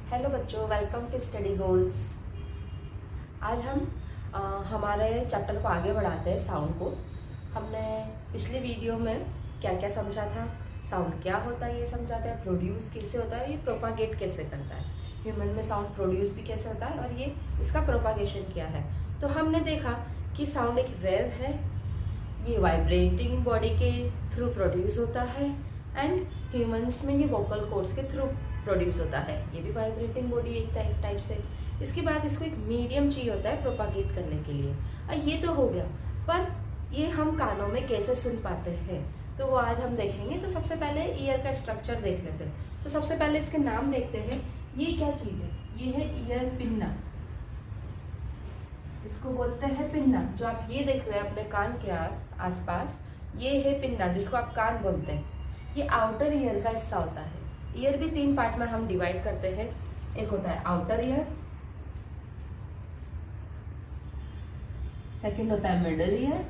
Hello बच्चों, welcome to study goals. आज हम हमारे चैप्टर को आगे बढ़ाते हैं। साउंड को हमने पिछले वीडियो में क्या क्या समझा था। साउंड क्या होता है ये समझाते हैं, प्रोड्यूस कैसे होता है, ये प्रोपागेट कैसे करता है, ह्यूमन में साउंड प्रोड्यूस भी कैसे होता है और ये इसका प्रोपागेशन क्या है। तो हमने देखा कि साउंड एक वेव है, ये वाइब्रेटिंग बॉडी के थ्रू प्रोड्यूस होता है एंड ह्यूमंस में ये वोकल कॉर्ड्स के थ्रू प्रोड्यूस होता है। ये भी वाइब्रेटिंग बॉडी एक टाइप से। इसके बाद इसको एक मीडियम चाहिए होता है प्रोपागेट करने के लिए। ये तो हो गया, पर ये हम कानों में कैसे सुन पाते हैं तो वो आज हम देखेंगे। तो सबसे पहले ईयर का स्ट्रक्चर देख लेते हैं। तो सबसे पहले इसके नाम देखते हैं। ये क्या चीज़ है? ये है ईयर पिन्ना, इसको बोलते हैं पिन्ना। जो आप ये देख रहे हैं अपने कान के आसपास, ये है पिन्ना जिसको आप कान बोलते हैं। ये आउटर ईयर का हिस्सा होता है। ईयर भी 3 पार्ट में हम डिवाइड करते हैं। एक होता है आउटर ईयर, सेकंड होता है मिडल ईयर,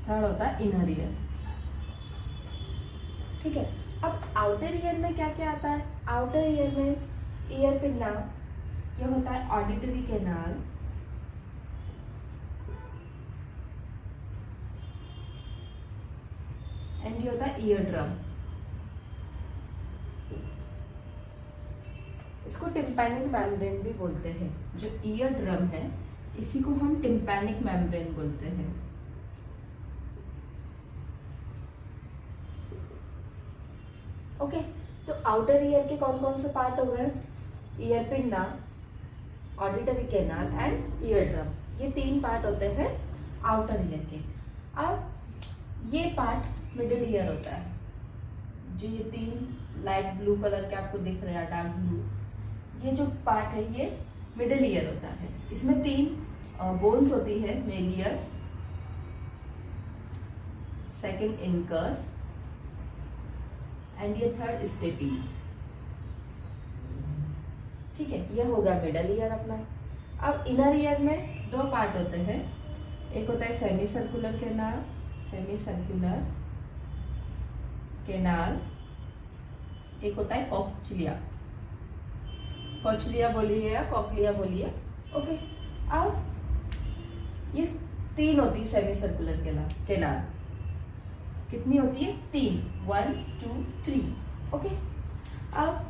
थर्ड होता है इनर ईयर। ठीक है, अब आउटर ईयर में क्या क्या आता है? आउटर ईयर में ईयर पिन्ना, ये होता है ऑडिटरी कैनाल, एंड ये होता है ईयर ड्रम। इसको टिम्पैनिक मेम्ब्रेन भी बोलते हैं। जो ईयर ड्रम है इसी को हम टिम्पैनिक मेम्ब्रेन बोलते हैं। ओके, तो आउटर ईयर के कौन कौन से पार्ट हो गए? Ear pinna, auditory canal and ear drum. ये 3 पार्ट होते हैं आउटर ईयर के। अब ये पार्ट मिडिल ईयर होता है। जो ये 3 लाइट ब्लू कलर के आपको दिख रहे हैं, डार्क ब्लू, ये जो पार्ट है ये मिडिल ईयर होता है। इसमें 3 बोन्स होती है, मेलियस, सेकंड इनकस एंड ये थर्ड स्टेपीज। ठीक है, ये होगा मिडल ईयर अपना। अब इनर ईयर में 2 पार्ट होते हैं। एक होता है semi circular canal, semi circular canal, एक होता है कॉक्लिया, कॉक्लिया बोलिए या कॉक्लिया बोलिए। ओके, अब ये 3 होती है सेमी सर्कुलर कैनाल। कितनी होती है? 3, 1 2 3। ओके, अब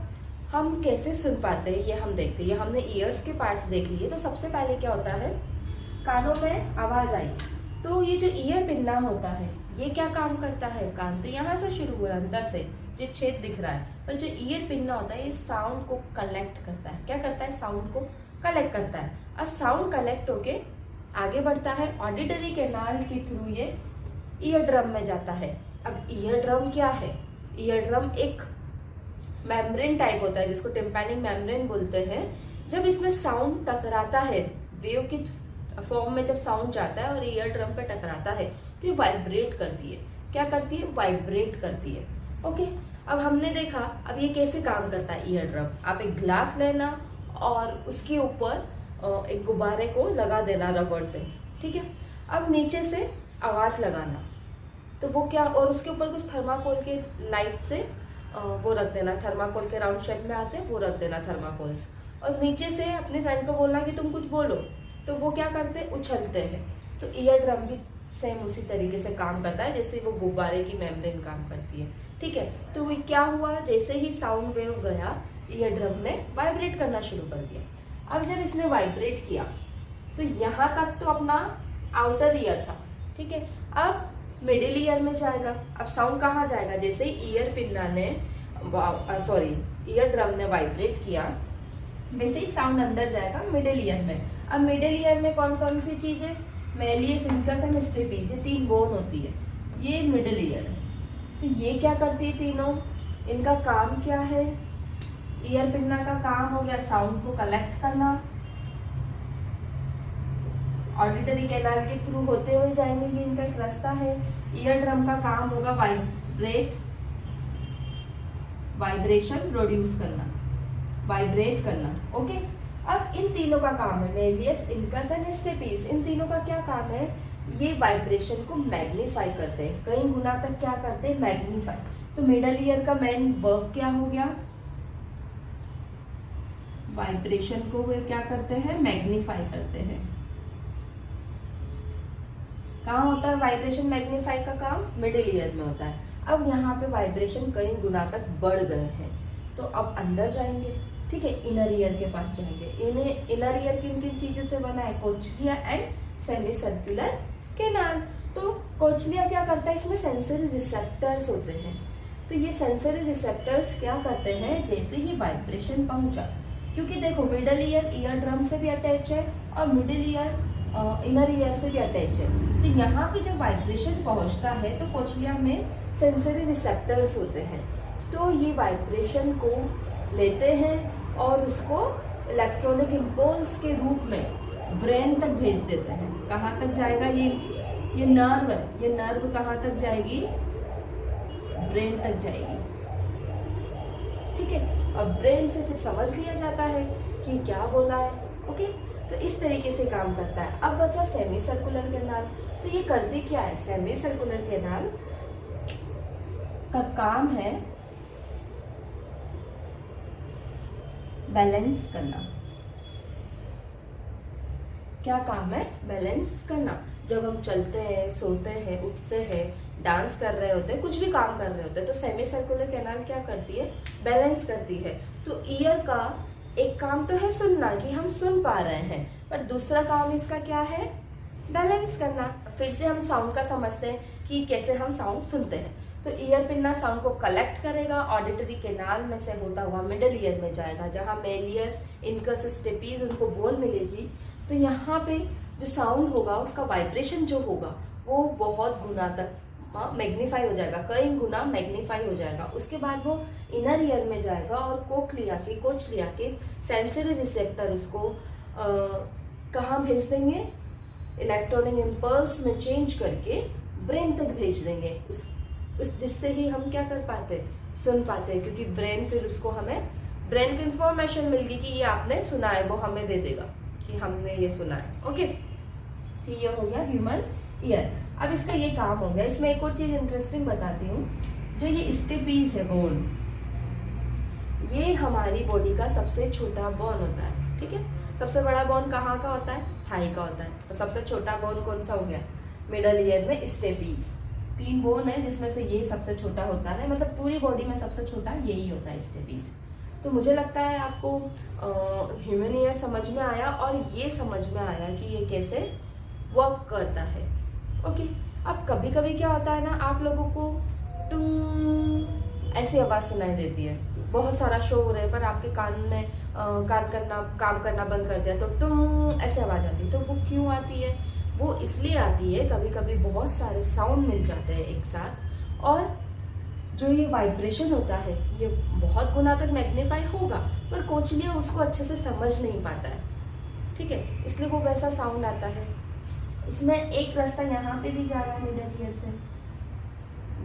हम कैसे सुन पाते हैं ये हम देखते हैं। ये हमने ईयर्स के पार्ट्स देख लिए। तो सबसे पहले क्या होता है, कानों में आवाज आई तो ये जो ईयर पिन्ना होता है ये क्या काम करता है? कान तो यहाँ से शुरू हुआ अंदर से, जो छेद दिख रहा है, पर जो ईयर पिन्ना होता है ये साउंड को कलेक्ट करता है। क्या करता है? साउंड को कलेक्ट करता है। और साउंड कलेक्ट होके आगे बढ़ता है ऑडिटरी कैनाल के थ्रू, ये ईयर ड्रम में जाता है। अब ईयर ड्रम क्या है? ईयर ड्रम एक मेम्ब्रेन टाइप होता है जिसको टिम्पैनिक मेम्ब्रेन बोलते हैं। जब इसमें साउंड टकराता है, वेव की फॉर्म में जब साउंड जाता है और ईयर ड्रम पे टकराता है तो ये वाइब्रेट करती है। क्या करती है? वाइब्रेट करती है। ओके, अब हमने देखा अब ये कैसे काम करता है ईयर ड्रम। आप एक ग्लास लेना और उसके ऊपर एक गुब्बारे को लगा देना रबड़ से। ठीक है, अब नीचे से आवाज लगाना, तो वो क्या, और उसके ऊपर कुछ थर्माकोल के लाइट से वो रख देना। थर्माकोल के राउंड शेप में आते हैं, वो रख देना थर्माकोल्स। और नीचे से अपने फ्रेंड को बोलना कि तुम कुछ बोलो, तो वो क्या करते हैं? उछलते हैं। तो ईयर ड्रम भी सेम उसी तरीके से काम करता है जैसे वो गुब्बारे की मेम्ब्रेन काम करती है। ठीक है, तो वो क्या हुआ, जैसे ही साउंड वेव गया ईयर ड्रम ने वाइब्रेट करना शुरू कर दिया। अब जब इसने वाइब्रेट किया तो यहाँ तक तो अपना आउटर ईयर था। ठीक है, अब मिडिल ईयर में जाएगा। अब साउंड कहाँ जाएगा? जैसे ही ईयर पिन्ना ने ईयर ड्रम ने वाइब्रेट किया, वैसे ही साउंड अंदर जाएगा मिडिल ईयर में। अब मिडिल ईयर में कौन कौन सी चीज है? मेलियस, इनकस एंड स्टेपीज, ये 3 बोन होती है। ये मिडिल ईयर है। तो ये क्या करती है तीनों? इनका काम क्या है? ईयर पिन्ना का काम हो गया साउंड को कलेक्ट करना, ऑडिटरी कैनाल के थ्रू होते हुए जाएंगे, ये इनका एक रास्ता है। ईयर ड्रम का काम होगा वाइब्रेशन प्रोड्यूस करना, वाइब्रेट करना। ओके, अब इन तीनों का काम है, मेलियस, इनकस एंड स्टेपीज, इन तीनों का क्या काम है? ये वाइब्रेशन को मैग्नीफाई करते हैं, कई गुना तक क्या करते हैं, मैग्नीफाई। तो मिडल ईयर का मेन वर्क क्या हो गया, वाइब्रेशन को वे क्या करते हैं, मैग्नीफाई करते हैं। कहाँ होता है वाइब्रेशन मैग्नीफाई का काम, मिडिल ईयर में होता है। अब यहाँ पे वाइब्रेशन कई गुना तक बढ़ गए हैं, तो अब अंदर जाएंगे, ठीक है, इनर ईयर के पास जाएंगे। इनर ईयर किन किन चीजों से बना है, कोचलिया एंड सेमी सर्कुलर कैनाल। तो कोचलिया क्या करता है, इसमें सेंसरी रिसेप्टर्स होते हैं। तो ये सेंसरी रिसेप्टर्स क्या करते हैं, जैसे ही वाइब्रेशन पहुंचा, क्योंकि देखो मिडल ईयर ड्रम से भी अटैच है और मिडिल ईयर इनर ईयर से भी अटैच है। तो यहाँ पे जब वाइब्रेशन पहुंचता है तो कोचलिया में सेंसरी रिसेप्टर्स होते हैं, तो ये वाइब्रेशन को लेते हैं और उसको इलेक्ट्रॉनिक इम्पल्स के रूप में ब्रेन तक भेज देते हैं। कहाँ तक जाएगा, ये नर्व है, ये नर्व कहाँ तक जाएगी, ब्रेन तक जाएगी, ठीक है। अब ब्रेन से फिर समझ लिया जाता है कि क्या बोला है, ओके। तो इस तरीके से काम करता है। अब बचा सेमी सर्कुलर कैनाल। तो ये करती क्या है, सेमी सर्कुलर कैनाल का काम है बैलेंस करना। क्या काम है, बैलेंस करना। जब हम चलते हैं, सोते हैं, उठते हैं, डांस कर रहे होते हैं, कुछ भी काम कर रहे होते हैं, तो सेमी सर्कुलर कैनाल क्या करती है, बैलेंस करती है। तो ईयर का एक काम तो है सुनना, कि हम सुन पा रहे हैं, पर दूसरा काम इसका क्या है, बैलेंस करना। फिर से हम साउंड का समझते हैं कि कैसे हम साउंड सुनते हैं। तो ईयर पिन्ना साउंड को कलेक्ट करेगा, ऑडिटरी कैनाल में से होता हुआ मिडिल ईयर में जाएगा, जहाँ मेलियस, इनकस, स्टेपीज उनको बोन मिलेगी। तो यहाँ पे जो साउंड होगा, उसका वाइब्रेशन जो होगा वो बहुत गुना तक मैग्नीफाई हो जाएगा, कई गुना मैग्नीफाई हो जाएगा। उसके बाद वो इनर ईयर में जाएगा और कोचलिया के सेंसरी रिसेप्टर उसको कहाँ भेज देंगे, इलेक्ट्रॉनिक इम्पल्स में चेंज करके ब्रेन तक भेज देंगे, उस जिससे ही हम क्या कर पाते, सुन पाते हैं। क्योंकि ब्रेन फिर उसको हमें, ब्रेन को इन्फॉर्मेशन मिल गई कि ये आपने सुना है, वो हमें दे देगा कि हमने ये सुना है, ओके। तो ये हो गया ह्यूमन ईयर। अब इसका ये काम हो गया। इसमें एक और चीज इंटरेस्टिंग बताती हूँ, जो ये स्टेपीज है, बोन, ये हमारी बॉडी का सबसे छोटा बोन होता है, ठीक है। सबसे बड़ा बोन कहाँ का होता है, थाई का होता है। तो सबसे छोटा बोन कौन सा हो गया, मिडल ईयर में स्टेपीज। 3 बोन है जिसमें से ये सबसे छोटा होता है, मतलब पूरी बॉडी में सबसे छोटा यही होता है, स्टेपीज। तो मुझे लगता है आपको ह्यूमन ईयर समझ में आया और ये समझ में आया कि ये कैसे वर्क करता है, ओके। अब कभी कभी क्या होता है ना, आप लोगों को टूं ऐसी आवाज सुनाई देती है, बहुत सारा शोर है पर आपके कान ने काम करना बंद कर दिया, तो टूं ऐसे आवाज आती है। तो वो क्यों आती है, वो इसलिए आती है, कभी कभी बहुत सारे साउंड मिल जाते हैं एक साथ, और जो ये वाइब्रेशन होता है ये बहुत गुना तक मैग्नीफाई होगा, पर कोचलिया उसको अच्छे से समझ नहीं पाता है, ठीक है, इसलिए वो वैसा साउंड आता है। इसमें एक रास्ता यहाँ पे भी जा रहा है मिडल ईयर से,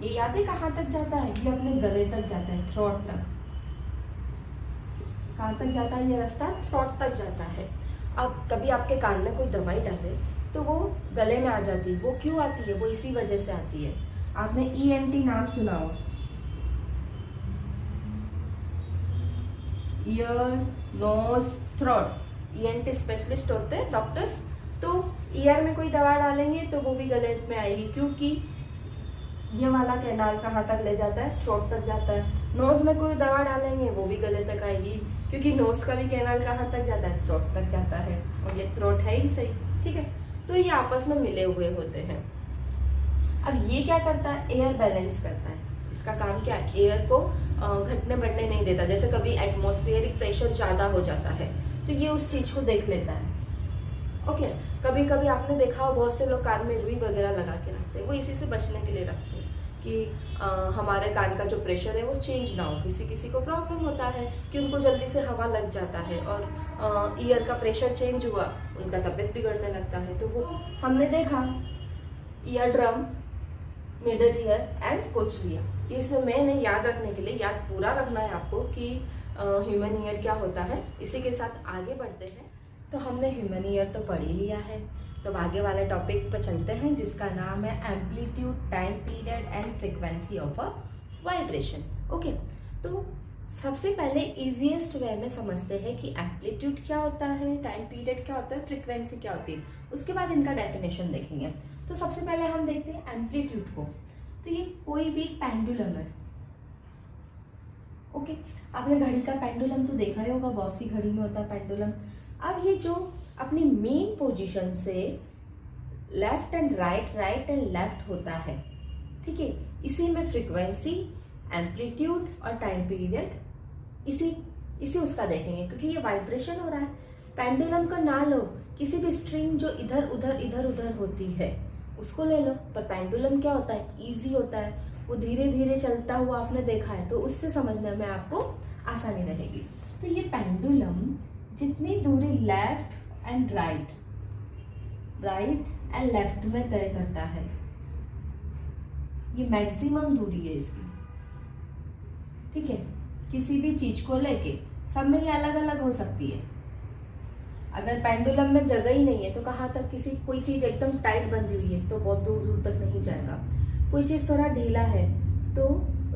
ये याद है कहाँ तक जाता है, ये अपने गले तक जाता है, थ्रोट तक। कहाँ तक जाता है ये रास्ता, थ्रोट तक जाता है। अब कभी आपके कान में कोई दवाई डाले तो वो गले में आ जाती है, वो क्यों आती है, वो इसी वजह से आती है। आपने ENT नाम सुना हो, ear, nose, throat, ENT specialist होते हैं डॉक्टर्स। तो ईयर में कोई दवा डालेंगे तो वो भी गले में आएगी, क्योंकि ये वाला कैनाल कहाँ तक ले जाता है, थ्रोट तक जाता है। नोज में कोई दवा डालेंगे वो भी गले तक आएगी, क्योंकि नोज का भी कैनाल कहाँ तक जाता है, थ्रोट तक जाता है, और ये थ्रोट है ही सही, ठीक है। तो ये आपस में मिले हुए होते हैं। अब ये क्या करता है, एयर बैलेंस करता है। इसका काम क्या है, एयर को घटने बढ़ने नहीं देता। जैसे कभी एटमॉस्फेरिक प्रेशर ज्यादा हो जाता है तो ये उस चीज को देख लेता है, ओके। कभी कभी आपने देखा हो बहुत से लोग कान में रुई वगैरह लगा के रखते हैं, वो इसी से बचने के लिए रखते हैं कि हमारे कान का जो प्रेशर है वो चेंज ना हो। किसी किसी को प्रॉब्लम होता है कि उनको जल्दी से हवा लग जाता है और ईयर का प्रेशर चेंज हुआ, उनका तबीयत बिगड़ने लगता है। तो वो हमने देखा eardrum, middle ear and cochlea. इसमें मैंने याद रखने के लिए, याद पूरा रखना है आपको कि ह्यूमन ईयर क्या होता है। इसी के साथ आगे बढ़ते हैं। तो हमने ह्यूमन ईयर तो पढ़ ही लिया है, तो आगे वाले टॉपिक पर चलते हैं जिसका नाम है amplitude, time period and frequency of a vibration. Okay, तो सबसे पहले इजीएस्ट वे में समझते हैं कि एम्पलीट्यूड क्या होता है, टाइम पीरियड क्या होता है, फ्रीक्वेंसी क्या होती है, उसके बाद इनका डेफिनेशन देखेंगे। तो सबसे पहले हम देखते हैं एम्पलीट्यूड को। तो ये कोई भी पेंडुलम है। ओके, आपने घड़ी का पेंडुलम तो देखा ही होगा, बहुत सी घड़ी में होता है पेंडुलम। अब ये जो अपनी मेन पोजीशन से left and right, right and left होता है, ठीक है, इसी में फ्रीक्वेंसी, एम्पलीट्यूड और टाइम पीरियड इसी उसका देखेंगे, क्योंकि ये वाइब्रेशन हो रहा है। पेंडुलम का ना लो, किसी भी स्ट्रिंग जो इधर उधर होती है उसको ले लो, पर पेंडुलम क्या होता है, इजी होता है, वो धीरे धीरे चलता हुआ आपने देखा है, तो उससे समझने में आपको आसानी रहेगी। तो ये पेंडुलम जितनी दूरी left and right and left में तय करता है, ये मैक्सिमम दूरी है इसकी, ठीक है। किसी भी चीज को लेके सब में ये अलग अलग हो सकती है। अगर पेंडुलम में जगह ही नहीं है तो कहाँ तक, कोई चीज एकदम टाइट बंधी हुई है तो बहुत दूर दूर तक नहीं जाएगा। कोई चीज थोड़ा ढीला है तो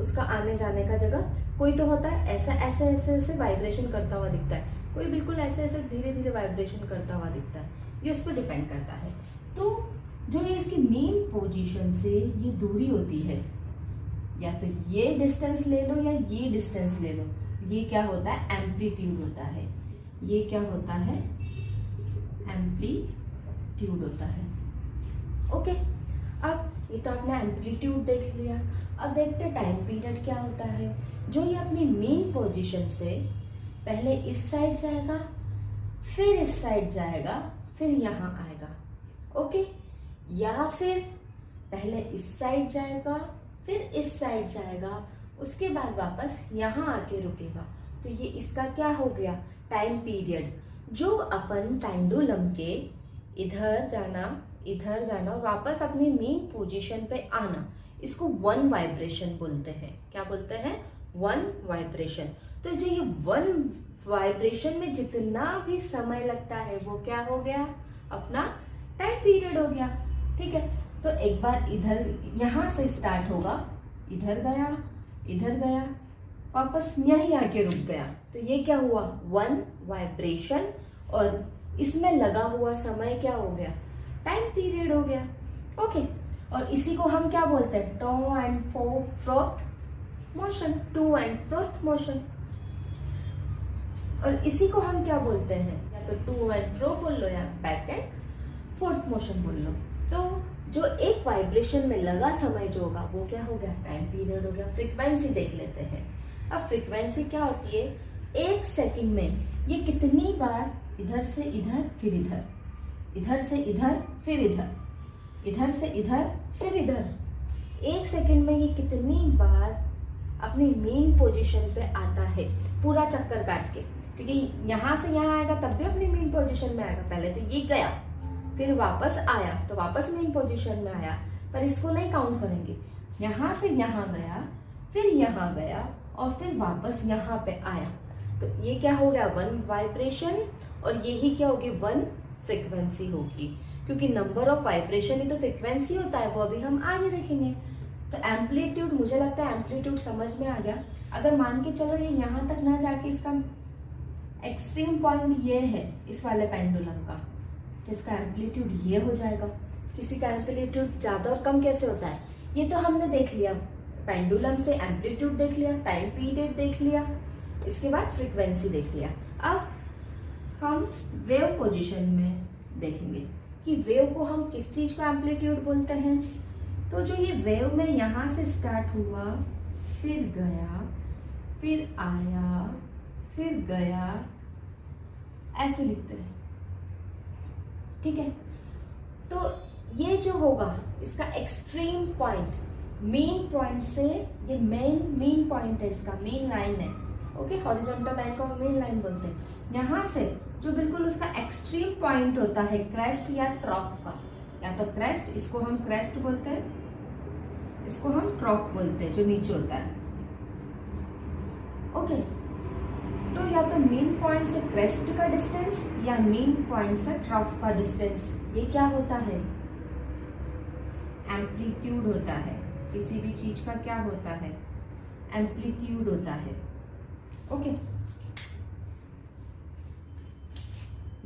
उसका आने जाने का जगह, कोई तो होता है ऐसा ऐसे ऐसे ऐसे वाइब्रेशन करता हुआ दिखता है, कोई बिल्कुल ऐसे ऐसे धीरे धीरे वाइब्रेशन करता हुआ दिखता है, ये उस पर डिपेंड करता है। तो जो ये इसकी मेन पोजीशन से ये दूरी होती है, या तो ये डिस्टेंस ले लो या ये डिस्टेंस ले लो, ये क्या होता है, एम्पलीट्यूड होता है। ये क्या होता है, एम्पलीट्यूड होता है। ओके, अब ये तो आपने एम्पलीट्यूड देख लिया। अब देखते हैं टाइम पीरियड क्या होता है। जो ये अपनी मेन पोजीशन से पहले इस साइड जाएगा, फिर इस साइड जाएगा, फिर यहाँ आएगा। ओके, या फिर पहले इस साइड जाएगा, फिर इस साइड जाएगा, उसके बाद वापस यहाँ आके रुकेगा। तो ये इसका क्या हो गया, टाइम पीरियड। जो अपन पेंडुलम के इधर जाना और वापस अपनी मेन पोजीशन पे आना, इसको वन वाइब्रेशन बोलते हैं। क्या बोलते हैं, वन वाइब्रेशन। तो जो ये वन वाइब्रेशन में जितना भी समय लगता है वो क्या हो गया, अपना टाइम पीरियड हो गया, ठीक है। तो एक बार इधर यहाँ से स्टार्ट होगा, इधर गया, वापस यहीं आके रुक गया, तो ये क्या हुआ, वन वाइब्रेशन। और इसमें लगा हुआ समय क्या हो गया, टाइम पीरियड हो गया। ओके, और इसी को हम क्या बोलते हैं, टू एंड फ्रोथ मोशन। और इसी को हम क्या बोलते हैं, या तो टू एंड फ्रो बोल लो या बैक एंड फोर्थ मोशन बोल लो। तो जो एक वाइब्रेशन में लगा समय जो होगा वो क्या हो गया, टाइम पीरियड हो गया। फ्रीक्वेंसी देख लेते हैं। अब फ्रीक्वेंसी क्या होती है, एक सेकंड में ये कितनी बार इधर से इधर फिर इधर, इधर से इधर फिर इधर, इधर से इधर फिर इधर, एक सेकंड में ये कितनी बार अपनी मेन पोजीशन पे आता है, पूरा चक्कर काट के। क्योंकि यहाँ से यहाँ आएगा तब भी अपनी मेन पोजीशन में आएगा। पहले तो ये गया, फिर वापस आया तो वापस मेन पोजीशन में आया, पर इसको नहीं काउंट करेंगे। यहाँ से यहाँ गया, फिर यहाँ गया और फिर वापस यहाँ पे आया, तो ये क्या हो गया, वन वाइब्रेशन। और यही क्या होगी, वन फ्रीक्वेंसी होगी। क्योंकि नंबर ऑफ वाइब्रेशन ही तो फ्रीक्वेंसी होता है, वो अभी हम आगे देखेंगे। तो एम्पलीट्यूड, मुझे लगता है एम्पलीट्यूड समझ में आ गया। अगर मान के चलो ये यहाँ तक ना जाके इसका एक्सट्रीम पॉइंट ये है इस वाले पेंडुलम का, तो इसका एम्पलीट्यूड ये हो जाएगा। किसी का एम्पलीट्यूड ज्यादा और कम कैसे होता है, ये तो हमने देख लिया। पेंडुलम से एम्पलीट्यूड देख लिया, टाइम पीरियड देख लिया, इसके बाद फ्रीक्वेंसी देख लिया। अब हम वेव पोजीशन में देखेंगे कि वेव को हम किस चीज को एम्पलीट्यूड बोलते हैं। तो जो ये वेव में यहाँ से स्टार्ट हुआ, फिर गया, फिर आया, फिर गया, ऐसे लिखते हैं, ठीक है। तो ये जो होगा इसका एक्सट्रीम पॉइंट, मेन पॉइंट से, ये मेन पॉइंट है, इसका मेन लाइन है। ओके, हॉरिजॉन्टल लाइन को हम मेन लाइन बोलते हैं। यहाँ से जो बिल्कुल उसका एक्सट्रीम पॉइंट होता है क्रेस्ट या ट्रॉफ का, या तो क्रेस्ट, इसको हम क्रेस्ट बोलते हैं, इसको हम ट्रॉफ बोलते हैं, जो नीचे होता है। ओके, तो या तो मेन पॉइंट से क्रेस्ट का डिस्टेंस या मेन पॉइंट से ट्रॉफ का डिस्टेंस, ये क्या होता है, एम्पलीट्यूड होता है। किसी भी चीज का क्या होता है, एम्पलीट्यूड होता है। ओके,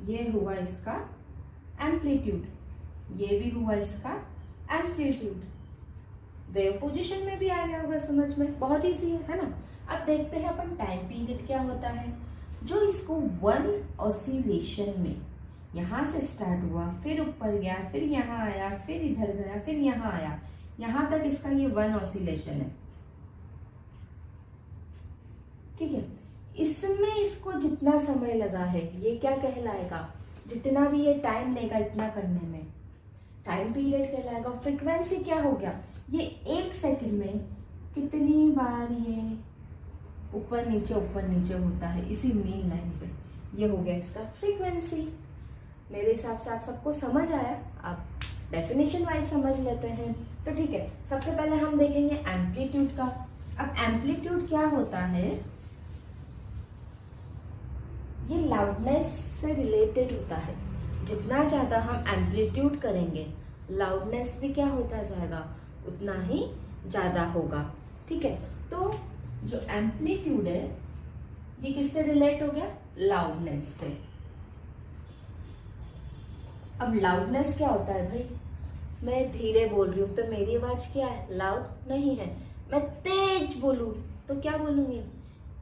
ये हुआ इसका एम्पलीट्यूड, ये भी हुआ इसका एम्पलीट्यूड। वेव पोजीशन में भी आ गया होगा समझ में, बहुत ईजी है ना। अब देखते हैं अपन टाइम पीरियड क्या होता है। जो इसको वन ऑसिलेशन में यहाँ से स्टार्ट हुआ, फिर ऊपर गया, फिर यहाँ आया, फिर इधर गया, फिर यहाँ आया, यहाँ तक इसका ये वन ऑसिलेशन है। ठीक है, इसमें इसको जितना समय लगा है ये क्या कहलाएगा, जितना भी ये टाइम लेगा इतना करने में टाइम पीरियड कहलाएगा। फ्रीक्वेंसी क्या हो गया, ये 1 सेकंड में कितनी बार ये ऊपर नीचे होता है इसी मेन लाइन पे, ये हो गया इसका फ्रीक्वेंसी। मेरे हिसाब से आप सबको समझ आया। आप डेफिनेशन वाइज समझ लेते हैं तो ठीक है। सबसे पहले हम देखेंगे एम्पलीट्यूड का। अब एम्पलीट्यूड क्या होता है, ये लाउडनेस से रिलेटेड होता है। जितना ज्यादा हम एम्पलीट्यूड करेंगे लाउडनेस भी क्या होता जाएगा, उतना ही ज्यादा होगा। ठीक है, तो जो एम्पलीट्यूड है ये किससे रिलेट हो गया, लाउडनेस से। अब लाउडनेस क्या होता है भाई, मैं धीरे बोल रही हूँ तो मेरी आवाज क्या है, लाउड नहीं है। मैं तेज बोलूं तो क्या बोलूंगी,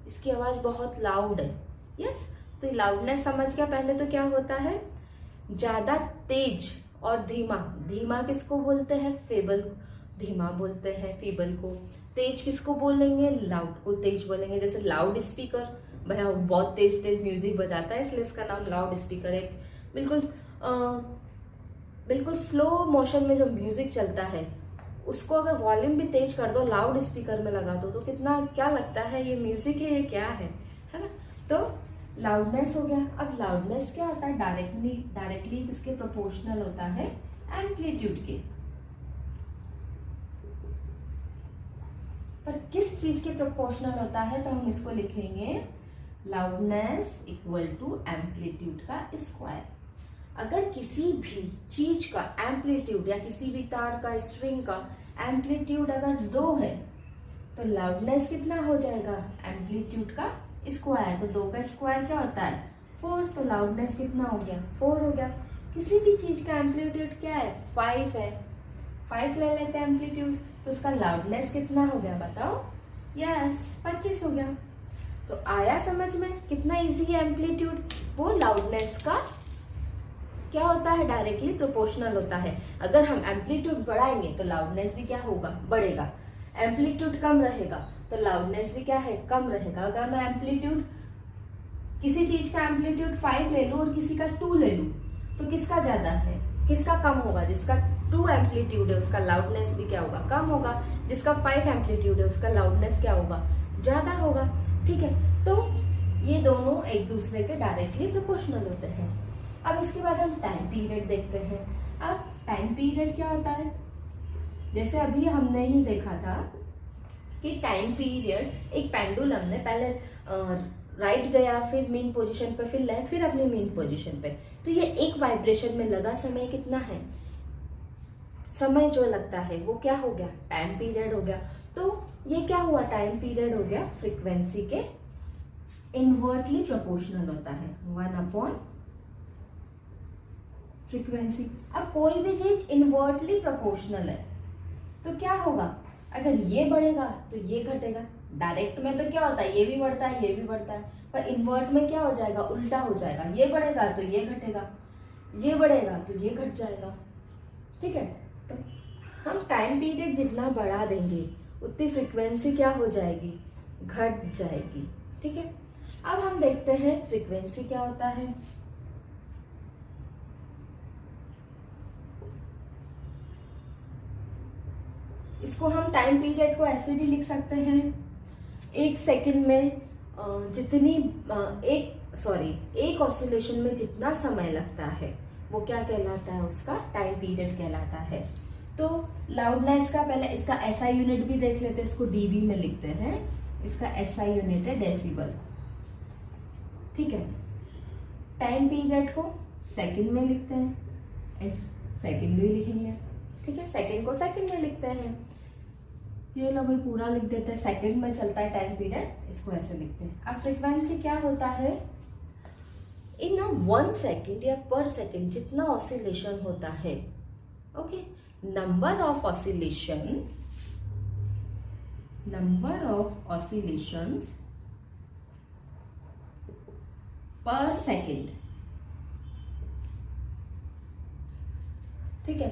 इसकी आवाज बहुत लाउड है। यस, तो लाउडनेस समझ गया। पहले तो क्या होता है, ज्यादा तेज और धीमा। धीमा किसको बोलते हैं, फेबल, धीमा बोलते हैं फीबल को। तेज किसको बोलेंगे, लाउड को तेज बोलेंगे। जैसे लाउड स्पीकर, भैया बहुत तेज तेज म्यूजिक बजाता है इसलिए इसका नाम लाउड स्पीकर है। बिल्कुल स्लो मोशन में जो म्यूजिक चलता है उसको अगर वॉल्यूम भी तेज कर दो, लाउड स्पीकर में लगा दो तो कितना क्या लगता है ये म्यूजिक है, ये क्या है ना। तो लाउडनेस हो गया। अब लाउडनेस क्या होता है, डायरेक्टली किसके प्रोपोर्शनल होता है, एम्पलीट्यूड के। पर किस चीज के प्रोपोर्शनल होता है, तो हम इसको लिखेंगे लाउडनेस इक्वल टू एम्पलीट्यूड का स्क्वायर। अगर किसी भी चीज का एम्पलीट्यूड या किसी भी तार का, स्ट्रिंग का एम्पलीट्यूड अगर 2 है तो लाउडनेस कितना हो जाएगा, एम्पलीट्यूड का स्क्वायर। तो 2 का स्क्वायर क्या होता है, 4। तो लाउडनेस कितना हो गया, 4 हो गया। किसी भी चीज का एम्पलीट्यूड क्या है, 5 है, 5 ले लेते हैं एम्पलीट्यूड, तो उसका लाउडनेस कितना हो गया बताओ, यस 25 हो गया। तो आया समझ में कितना इजी है एम्पलीट्यूड। वो लाउडनेस का क्या होता है, डायरेक्टली प्रोपोर्शनल होता है। अगर हम एम्पलीट्यूड बढ़ाएंगे तो लाउडनेस भी क्या होगा, बढ़ेगा। एम्पलीट्यूड कम रहेगा तो लाउडनेस भी क्या है, कम रहेगा। अगर मैं एम्पलीट्यूड, किसी चीज का एम्पलीट्यूड 5 ले लूं और किसी का 2 ले लूं तो किसका ज्यादा है, किसका कम होगा, जिसका 2 एम्पलीट्यूड है उसका लाउडनेस भी क्या होगा, कम होगा। जिसका 5 एम्पलीट्यूड है उसका लाउडनेस क्या होगा, ज्यादा होगा। ठीक है, तो ये दोनों एक दूसरे के डायरेक्टली प्रोपोर्शनल होते हैं। अब इसके बाद हम टाइम पीरियड देखते हैं। अब टाइम पीरियड क्या होता है, जैसे अभी हमने ही देखा था कि टाइम पीरियड एक पेंडुलम ने पहले राइट गया, फिर मीन पोजीशन पर, फिर लेफ्ट, फिर अपनी मीन पोजीशन पे। तो ये एक वाइब्रेशन में लगा समय कितना है, समय जो लगता है वो क्या हो गया, टाइम पीरियड हो गया। तो ये क्या हुआ, टाइम पीरियड हो गया फ्रीक्वेंसी के इनवर्टली प्रोपोर्शनल होता है, 1 फ्रीक्वेंसी। अब कोई भी चीज इनवर्टली प्रोपोर्शनल है तो क्या होगा, अगर ये बढ़ेगा तो ये घटेगा। डायरेक्ट में तो क्या होता है, ये भी बढ़ता है ये भी बढ़ता है, पर इन्वर्ट में क्या हो जाएगा, उल्टा हो जाएगा। ये बढ़ेगा तो ये घटेगा, ये बढ़ेगा तो ये घट जाएगा। ठीक है, तो हम टाइम पीरियड जितना बढ़ा देंगे उतनी फ्रीक्वेंसी क्या हो जाएगी, घट जाएगी। ठीक है, अब हम देखते हैं फ्रीक्वेंसी क्या होता है। इसको हम टाइम पीरियड को ऐसे भी लिख सकते हैं, 1 सेकंड में जितनी एक ऑसिलेशन में जितना समय लगता है वो क्या कहलाता है, उसका टाइम पीरियड कहलाता है। तो लाउडनेस का पहले इसका एसआई यूनिट भी देख लेते हैं, इसको डीबी में लिखते हैं। इसका एसआई यूनिट है डेसिबल। ठीक है, टाइम पीरियड को सेकंड में लिखते हैं, सेकंड भी लिखेंगे। ठीक है, सेकंड को सेकंड में लिखते हैं। ये लोग पूरा लिख देते हैं, सेकंड में चलता है टाइम पीरियड, इसको ऐसे लिखते हैं। अब फ्रीक्वेंसी क्या होता है, इन 1 सेकेंड या पर सेकेंड जितना ऑसिलेशन होता है, ओके, नंबर ऑफ ऑसिलेशंस पर सेकेंड, ठीक है,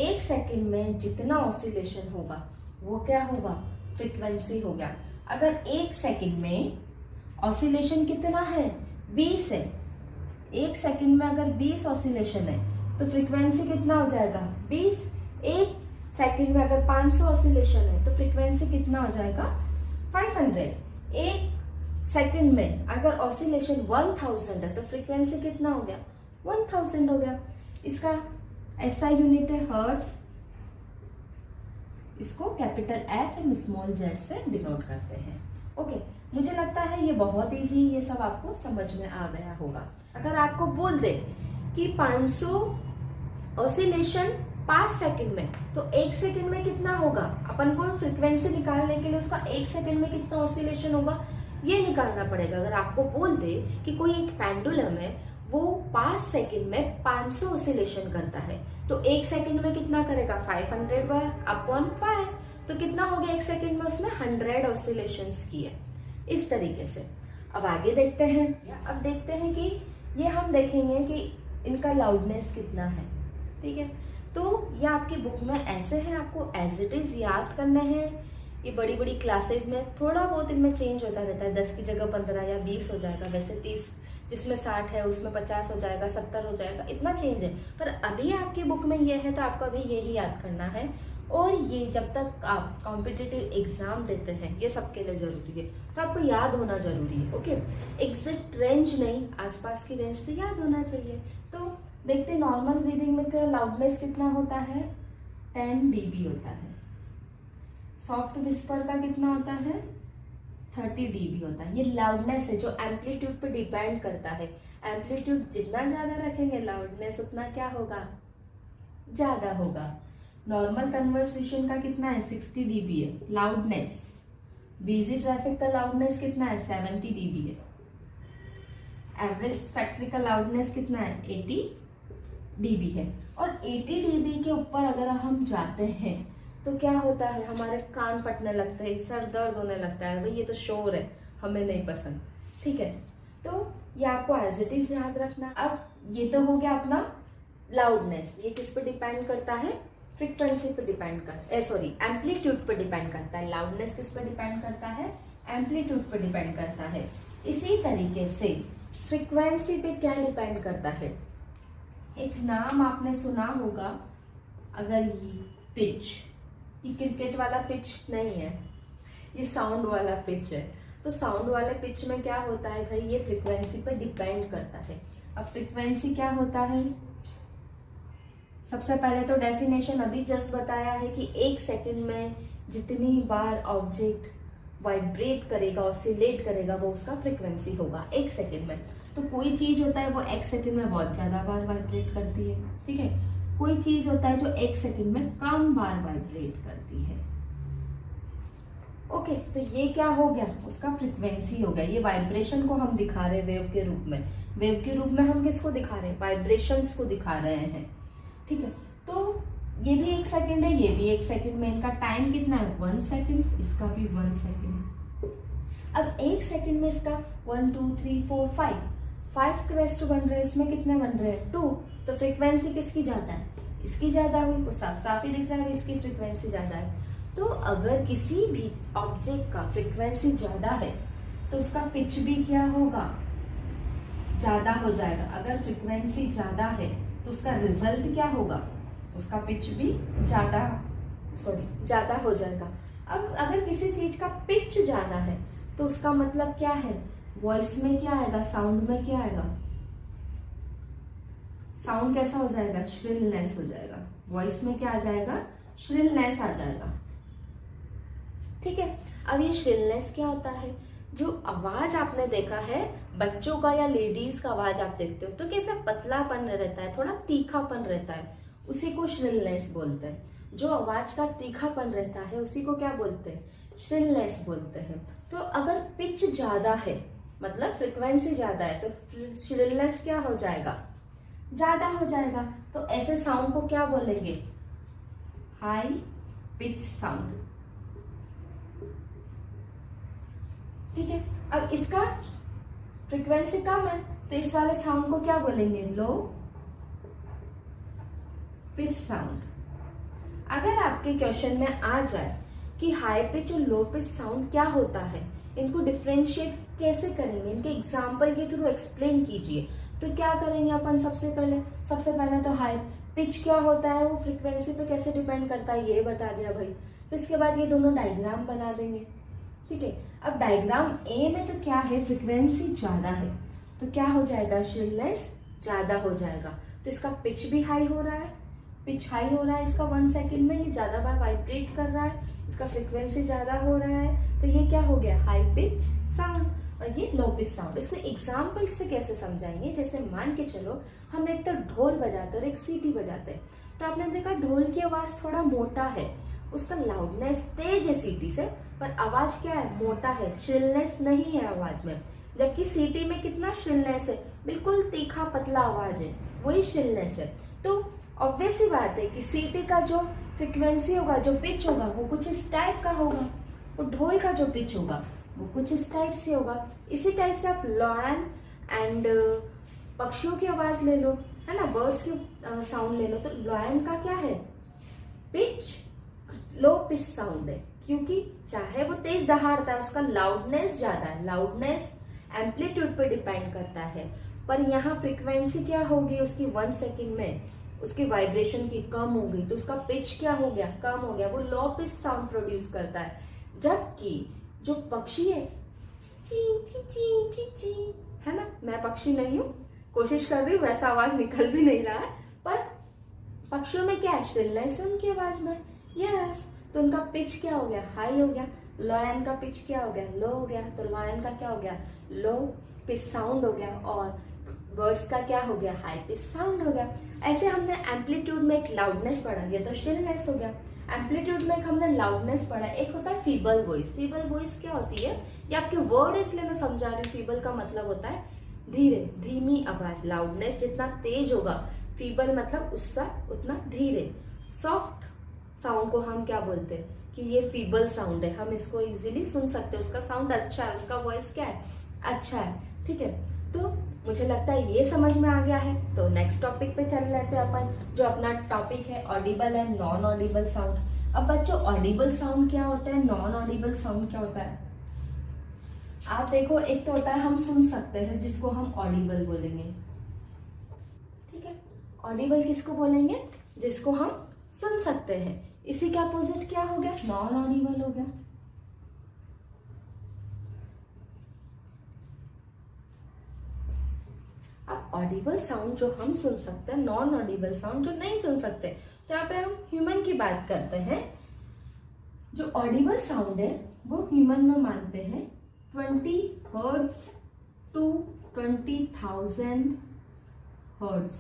1 सेकेंड में जितना ऑसिलेशन होगा वो क्या होगा, फ्रीक्वेंसी हो गया। अगर 1 सेकेंड में ऑसिलेशन कितना है, 20 है, 1 सेकेंड में अगर 20 ऑसिलेशन है तो फ्रीक्वेंसी कितना हो जाएगा, 20। 1 सेकेंड में अगर 500 ऑसिलेशन है तो फ्रीक्वेंसी कितना हो जाएगा, 500। 1 सेकेंड में अगर ऑसिलेशन 1000 है तो फ्रीक्वेंसी कितना हो गया, 1000 हो गया। इसका ऐसा यूनिट है हर्ट्ज, इसको कैपिटल H और स्मॉल z से डिनोट करते हैं। ओके, मुझे लगता है ये बहुत इजी, ये सब आपको समझ में आ गया होगा। अगर आपको बोल दे कि 500 ऑसिलेशन 5 सेकंड में, तो 1 सेकंड में कितना होगा, अपन को फ्रीक्वेंसी निकालने के लिए उसका 1 सेकंड में कितना ऑसिलेशन होगा ये निकालना पड़ेगा। अगर आपको बोल दे कि कोई एक पेंडुलम है, वो 5 सेकंड में 500 ऑसिलेशन करता है, तो 1 सेकंड में कितना करेगा, 500/5, तो कितना हो गया, 1 सेकंड में उसने 100 ऑसिलेशंस किए। इस तरीके से अब आगे देखते हैं। अब देखते हैं कि ये हम देखेंगे कि इनका लाउडनेस कितना है, ठीक है। तो ये आपकी बुक में ऐसे है, आपको एज इट इज याद करने हैं। ये बड़ी बड़ी क्लासेस में थोड़ा बहुत इनमें चेंज होता रहता है, 10 की जगह 15 या 20 हो जाएगा, वैसे 30 जिसमें 60 है उसमें 50 हो जाएगा, 70 हो जाएगा, इतना चेंज है। पर अभी आपकी बुक में ये है तो आपको अभी यही याद करना है। और ये जब तक आप कॉम्पिटिटिव एग्जाम देते हैं, ये सबके लिए जरूरी है, तो आपको याद होना जरूरी है। ओके, एग्जैक्ट रेंज नहीं, आसपास की रेंज तो याद होना चाहिए। तो देखते हैं नॉर्मल ब्रीदिंग में क्या लाउडनेस कितना होता है, 10 dB होता है। सॉफ्ट विस्पर का कितना होता है, 30 dB होता है। ये लाउडनेस है जो एम्पलीट्यूड पे डिपेंड करता है। एम्पलीट्यूड जितना ज्यादा रखेंगे लाउडनेस उतना क्या होगा, ज्यादा होगा। नॉर्मल कन्वर्सेशन का कितना है, 60 dB है लाउडनेस। बिजी ट्रैफिक का लाउडनेस कितना है, 70 dB है। एवरेज फैक्ट्री का लाउडनेस कितना है, 80 dB है। और 80 dB के ऊपर अगर हम जाते हैं तो क्या होता है, हमारे कान फटने लगते हैं, सर दर्द होने लगता है, भाई ये तो शोर है, हमें नहीं पसंद, ठीक है। तो ये आपको एज इट इज याद रखना। अब ये तो हो गया अपना लाउडनेस, ये किस पे डिपेंड करता है, फ्रीक्वेंसी पे डिपेंड करता, सॉरी एम्पलीट्यूड पे डिपेंड करता है। लाउडनेस किस पे डिपेंड करता है, एम्पलीट्यूड पे डिपेंड करता है। इसी तरीके से फ्रीक्वेंसी पे क्या डिपेंड करता है, एक नाम आपने सुना होगा, अगर ये पिच, ये क्रिकेट वाला पिच नहीं है, ये साउंड वाला पिच है। तो साउंड वाले पिच में क्या होता है भाई, ये फ्रीक्वेंसी पे डिपेंड करता है। अब फ्रीक्वेंसी क्या होता है, सबसे पहले तो डेफिनेशन अभी जस्ट बताया है कि 1 सेकंड में जितनी बार ऑब्जेक्ट वाइब्रेट करेगा, ऑसिलेट करेगा, वो उसका फ्रीक्वेंसी होगा 1 सेकंड में। तो कोई चीज होता है वो 1 सेकंड में बहुत ज्यादा बार वाइब्रेट करती है, ठीक है। कोई चीज होता है जो 1 सेकंड में कम बार वाइब्रेट करती है। ओके, तो ये क्या हो गया, उसका फ्रीक्वेंसी हो गया। ये वाइब्रेशन को हम दिखा रहे हैं वेव के रूप में। वेव के रूप में हम किसको दिखा रहे हैं, वाइब्रेशंस को दिखा रहे हैं, ठीक है। तो ये भी 1 सेकंड है, ये भी 1 सेकंड में, इनका टाइम कितना है, 1 सेकंड, इसका भी 1 सेकंड। अब 1 सेकंड में इसका 1 2 3 4 5 क्रेस्ट बन रहे हैं, इसमें कितने बन रहे हैं, 2। तो फ्रीक्वेंसी किसकी ज्यादा है, इसकी ज्यादा हुई, तो साफ साफ ही दिख रहा है इसकी फ्रीक्वेंसी ज्यादा है। तो अगर किसी भी ऑब्जेक्ट का फ्रीक्वेंसी ज्यादा है तो उसका पिच भी क्या होगा, ज्यादा हो जाएगा। अगर फ्रीक्वेंसी ज्यादा है तो उसका रिजल्ट क्या होगा, उसका पिच भी ज्यादा हो जाएगा। अब अगर किसी चीज का पिच ज्यादा है तो उसका मतलब क्या है, वॉइस में क्या आएगा, साउंड में क्या आएगा, साउंड कैसा हो जाएगा, श्रिलनेस हो जाएगा। वॉइस में क्या आ जाएगा, श्रिलनेस आ जाएगा, ठीक है। अब ये श्रिलनेस क्या होता है, जो आवाज आपने देखा है बच्चों का या लेडीज का आवाज आप देखते हो तो कैसा पतलापन रहता है, थोड़ा तीखापन रहता है, उसी को श्रिलनेस बोलते हैं। जो आवाज का तीखापन रहता है उसी को क्या बोलते हैं, श्रिलनेस बोलते हैं। तो अगर पिच ज्यादा है मतलब फ्रीक्वेंसी ज्यादा है तो श्रिलनेस क्या हो जाएगा, ज्यादा हो जाएगा। तो ऐसे साउंड को क्या बोलेंगे, हाई पिच साउंड। ठीक है, अब इसका फ्रीक्वेंसी कम है तो इस वाले साउंड को क्या बोलेंगे, लो पिच साउंड। अगर आपके क्वेश्चन में आ जाए कि हाई पिच और लो पिच साउंड क्या होता है, इनको डिफरेंशिएट कैसे करेंगे, इनके एग्जाम्पल के थ्रू एक्सप्लेन कीजिए, तो क्या करेंगे अपन सबसे पहले तो हाई पिच क्या होता है, वो फ्रीक्वेंसी पे कैसे डिपेंड करता है ये बता दिया भाई। फिर इसके बाद ये दोनों डायग्राम बना देंगे। ठीक है, अब डायग्राम ए में तो क्या है, फ्रीक्वेंसी ज्यादा है तो क्या हो जाएगा, श्रिलनेस ज्यादा हो जाएगा। तो इसका पिच भी हाई हो रहा है, पिच हाई हो रहा है इसका 1 सेकेंड में, ये ज्यादा बार वाइब्रेट कर रहा है, इसका फ्रीक्वेंसी ज्यादा हो रहा है, तो ये क्या हो गया, हाई पिच साउंड। और ये लो पिच साउंड। इसको एग्जाम्पल से कैसे समझाएंगे, जैसे मान के चलो हम एक तो ढोल बजाते और एक सीटी बजाते हैं, तो आपने देखा ढोल की आवाज थोड़ा मोटा है, उसका लाउडनेस तेज है सीटी से, पर आवाज क्या है, मोटा है, श्रिलनेस नहीं है आवाज में। जबकि सीटी में कितना श्रिलनेस है, बिल्कुल तीखा पतला आवाज है, वही श्रिलनेस है। तो ऑब्वियस सी बात है कि सीटी का जो फ्रीक्वेंसी होगा, जो पिच होगा, वो कुछ इस टाइप का होगा, और ढोल का जो पिच होगा वो कुछ इस टाइप से होगा। इसी टाइप से आप लॉयन एंड पक्षियों की आवाज ले लो, है ना, बर्ड्स की साउंड ले लो, तो लॉयन का क्या है, पिच लो पिच साउंड है, क्योंकि चाहे वो तेज दहाड़ता है उसका लाउडनेस ज्यादा है, लाउडनेस एम्पलीट्यूड पे डिपेंड करता है, पर यहाँ फ्रीक्वेंसी क्या होगी उसकी 1 सेकेंड में, उसकी वाइब्रेशन की कम हो गई, तो उसका पिच क्या हो गया, कम हो गया, वो लो पिच साउंड प्रोड्यूस करता है। जबकि जो पक्षी है ची ची ची ची ची, है ना, मैं पक्षी नहीं हूँ, कोशिश कर रही हूँ, वैसा आवाज निकल भी नहीं रहा है, पर पक्षियों में क्या है, श्रिलनेस है उनकी आवाज में, यस, तो उनका पिच क्या हो गया, हाई हो गया। लॉयन का पिच क्या हो गया, लो हो गया, तो लॉयन का क्या हो गया, लो पिच साउंड हो गया, और बर्ड्स का क्या हो गया, हाई पिच साउंड हो गया। ऐसे हमने एम्पलीट्यूड में एक लाउडनेस पढ़ा, ये तो श्रिलनेस हो गया। एम्पलीट्यूड में एक हमने लाउडनेस पढ़ा, एक होता है फीबल वॉइस। फीबल वॉइस क्या होती है, ये आपके वर्ड है इसलिए मैं समझा रही हूँ। फीबल का मतलब होता है धीरे, धीमी आवाज, लाउडनेस जितना तेज होगा, फीबल मतलब उसका उतना धीरे। सॉफ्ट साउंड को हम क्या बोलते हैं कि ये फीबल साउंड है, हम इसको इजीली सुन सकते हैं, उसका साउंड अच्छा है, उसका वॉइस क्या है, अच्छा है। ठीक है, तो मुझे लगता है ये समझ में आ गया है। तो नेक्स्ट टॉपिक पे चल लेते हैं अपन, जो अपना टॉपिक है Audible and non Audible sound. अब बच्चों ऑडिबल साउंड क्या होता है, नॉन ऑडिबल साउंड क्या होता है, आप देखो, एक तो होता है हम सुन सकते हैं जिसको हम ऑडिबल बोलेंगे। ठीक है, ऑडिबल किसको बोलेंगे, जिसको हम सुन सकते हैं। इसी का अपोजिट क्या हो गया, नॉन ऑडिबल हो गया। अब ऑडिबल साउंड जो हम सुन सकते हैं, नॉन ऑडिबल साउंड जो नहीं सुन सकते, तो यहाँ पे हम ह्यूमन की बात करते हैं। जो ऑडिबल साउंड है वो ह्यूमन में मानते हैं 20 हर्ट्ज टू 20,000 हर्ट्ज।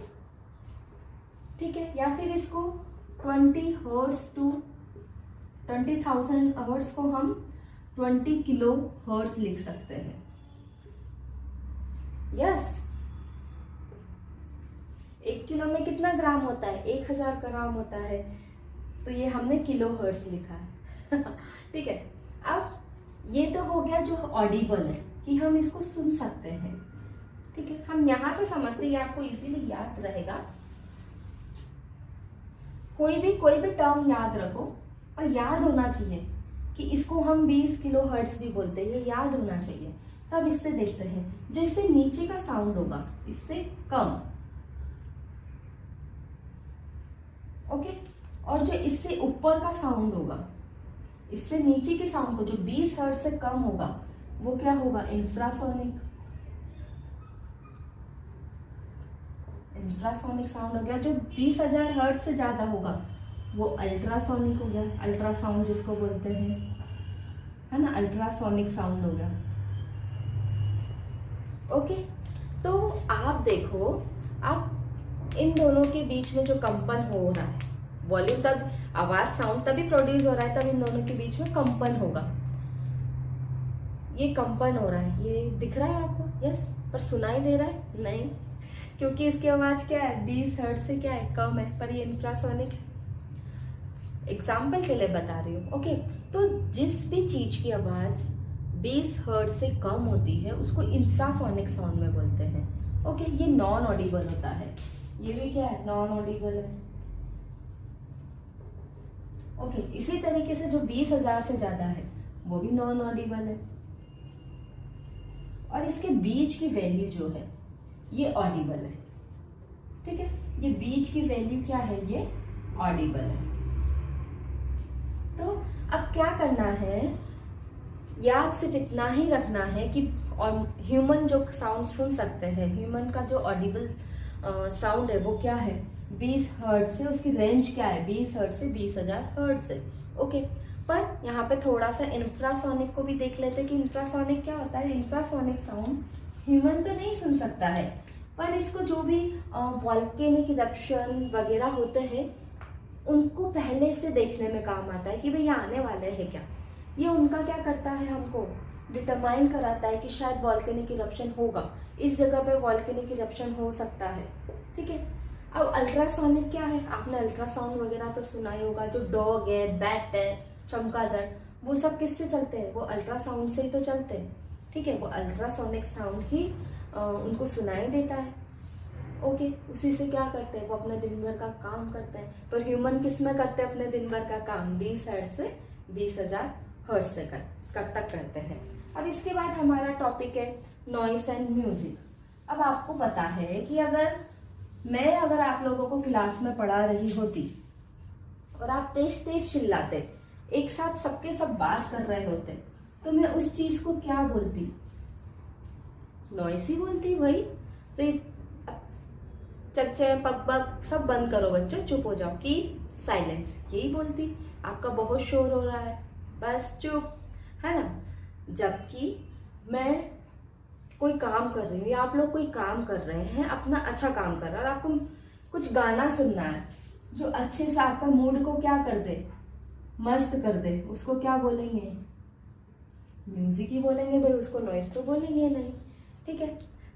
ठीक है, या फिर इसको 20 हर्ट्ज टू 20,000 हर्ट्ज को हम 20 किलो हर्ट्ज लिख सकते हैं। यस, 1 किलो में कितना ग्राम होता है, 1000 ग्राम होता है, तो ये हमने किलो हर्ट्ज लिखा है। ठीक है, अब ये तो हो गया जो ऑडिबल है कि हम इसको सुन सकते हैं। ठीक है, हम यहां से समझते हैं, आपको इजीली याद रहेगा। कोई भी टर्म याद रखो, और याद होना चाहिए कि इसको हम 20 किलो हर्ट्ज भी बोलते हैं, ये याद होना चाहिए। तब इससे देखते हैं, जो इससे नीचे का साउंड होगा इससे कम, ओके, और जो इससे ऊपर का साउंड होगा, इससे नीचे के साउंड को जो 20 हर्ट्ज से कम होगा वो क्या होगा, इंफ्रासोनिक। इंफ्रासोनिक साउंड हो गया। जो 20,000 हर्ट्ज से ज्यादा होगा वो अल्ट्रासोनिक हो गया, अल्ट्रासाउंड जिसको बोलते हैं, है ना, अल्ट्रासोनिक साउंड हो गया। ओके, तो आप देखो, आप इन दोनों के बीच में जो कंपन हो रहा है, वॉल्यूम, तब आवाज साउंड तभी प्रोड्यूस हो रहा है, तब इन दोनों के बीच में कंपन होगा। ये कंपन हो रहा है, ये दिख रहा है आपको? यस। पर सुनाई दे रहा है? नहीं, क्योंकि इसकी आवाज क्या है, 20 हर्ट्ज से क्या है, कम है, पर ये इंफ्रासोनिक है। एग्जाम्पल के लिए बता रही हूँ। ओके, तो जिस भी चीज की आवाज 20 हर्ट्ज से कम होती है उसको इंफ्रासोनिक साउंड में बोलते हैं। ओके, ये नॉन ऑडिबल होता है। ये भी क्या है, नॉन ऑडिबल है। ओके, इसी तरीके से जो 20,000 से ज्यादा है वो भी नॉन ऑडिबल है। और इसके बीच की वैल्यू जो है ये ऑडिबल है। ठीक है, ये बीच की वैल्यू क्या है, ये ऑडिबल है। तो अब क्या करना है, याद सिर्फ इतना ही रखना है कि और ह्यूमन जो साउंड सुन सकते हैं, ह्यूमन का जो ऑडिबल साउंड है वो क्या है, 20 हर्ट्ज से, उसकी रेंज क्या है, 20 हर्ट्ज से 20,000 हर्ट्ज से। ओके, पर यहाँ पे थोड़ा सा इंफ्रासोनिक को भी देख लेते हैं कि इंफ्रासोनिक क्या होता है। इंफ्रासोनिक साउंड ह्यूमन तो नहीं सुन सकता है, पर इसको जो भी वॉल्केनिक इरप्शन वगैरह होते हैं उनको पहले से देखने में काम आता है कि भाई ये आने वाले हैं क्या। ये उनका क्या करता है, हमको डिटरमाइन कराता है कि शायद वॉल्केनिक इरप्शन होगा, इस जगह पे वॉल्केनिक इरप्शन हो सकता है। ठीक है, अब अल्ट्रासोनिक क्या है, आपने अल्ट्रासाउंड वगैरह तो सुना ही होगा। जो डॉग है, बैट है, चमगादड़, वो सब किससे चलते हैं, वो अल्ट्रासाउंड से ही तो चलते हैं। ठीक है, वो अल्ट्रासोनिक साउंड ही उनको सुनाई देता है। ओके, उसी से क्या करते हैं, वो अपने दिन भर का काम करते हैं। पर ह्यूमन किस में करते हैं अपने दिन भर का काम, 20 हर्ट्ज से 20,000 हर्ट्ज से कब तक करते हैं। अब इसके बाद हमारा टॉपिक है नॉइस एंड म्यूजिक। अब आपको पता है कि अगर आप लोगों को क्लास में पढ़ा रही होती और आप तेज तेज चिल्लाते, एक साथ सबके सब बात कर रहे होते, तो मैं उस चीज को क्या बोलती, नॉइस ही बोलती भाई। तो चर्चे पग पग सब बंद करो बच्चे, चुप हो जाओ, की साइलेंस, यही बोलती। आपका बहुत शोर हो रहा है, बस चुप, है ना। जबकि मैं कोई काम कर रही हूँ या आप लोग कोई काम कर रहे हैं, अपना अच्छा काम कर रहा है, और आपको कुछ गाना सुनना है जो अच्छे से आपका मूड को क्या कर दे, मस्त कर दे, उसको क्या बोलेंगे, म्यूजिक ही बोलेंगे भाई, उसको नॉइस तो बोलेंगे नहीं। ठीक है,